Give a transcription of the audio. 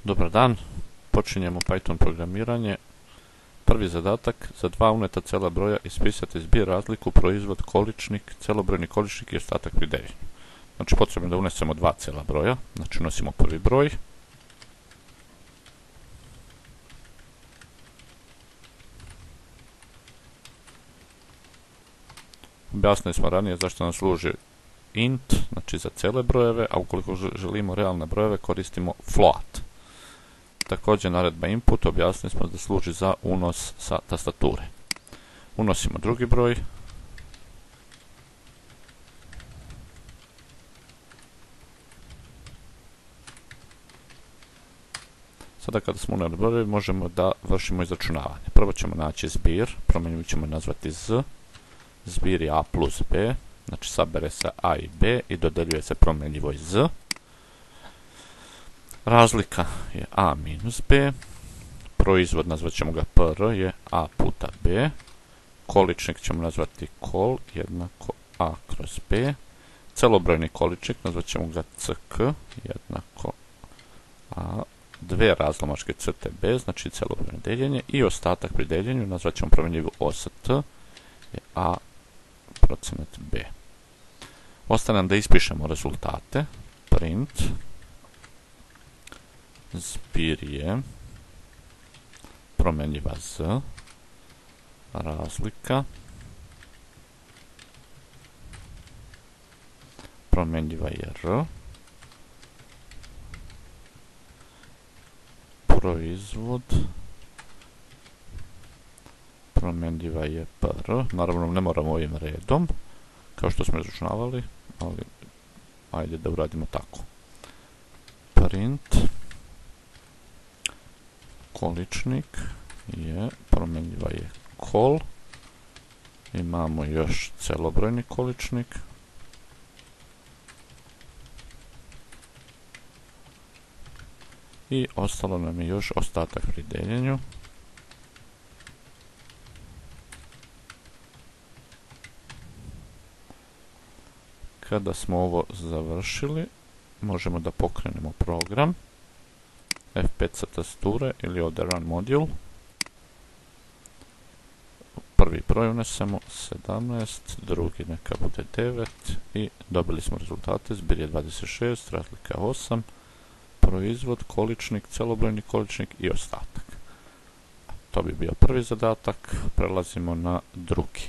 Dobar dan, počinjemo Python programiranje. Prvi zadatak, za dva uneta cela broja ispisati zbir, razliku, proizvod, količnik, celobrojni količnik i ostatak pri deljenju. Znači potrebno je da unesemo dva cela broja, znači unosimo prvi broj. Objasnili smo ranije zašto nam služi int, znači za cele brojeve, a ukoliko želimo realne brojeve koristimo float. Također naredba input objasnili smo da služi za unos sa tastature. Unosimo drugi broj. Sada kada smo unijeli broj možemo da vršimo izračunavanje. Prvo ćemo naći zbir, promjenjivu ćemo nazvati z. Zbir je a plus b, znači sabere se a i b i dodeljuje se promjenjivoj z. Razlika je a minus b, proizvod nazvat ćemo ga pr je a puta b, količnik ćemo nazvati kol jednako a kroz b, celobrojni količnik nazvat ćemo ga ck jednako a, dve razlomačke crte b, znači celobrojno deljenje, i ostatak pri deljenju nazvat ćemo promjenjivu ost je a procenat b. Ostaje nam da ispišemo rezultate. Print zbir je promjenjiva z, razlika promjenjiva je r, proizvod promjenjiva je pr. Naravno ne moramo ovim redom kao što smo izračunavali, ali ajde da uradimo tako. Print količnik je promjenjiva je kol, imamo još celobrojni količnik i ostalo nam je još ostatak pri deljenju. Kada smo ovo završili, možemo da pokrenemo program, F5 sa tastature ili ovdje run module. Prvi broj unesemo 17, drugi neka bude 9 i dobili smo rezultate. Zbir je 26, razlika 8, proizvod, količnik, celobrojni količnik i ostatak. To bi bio prvi zadatak, prelazimo na drugi.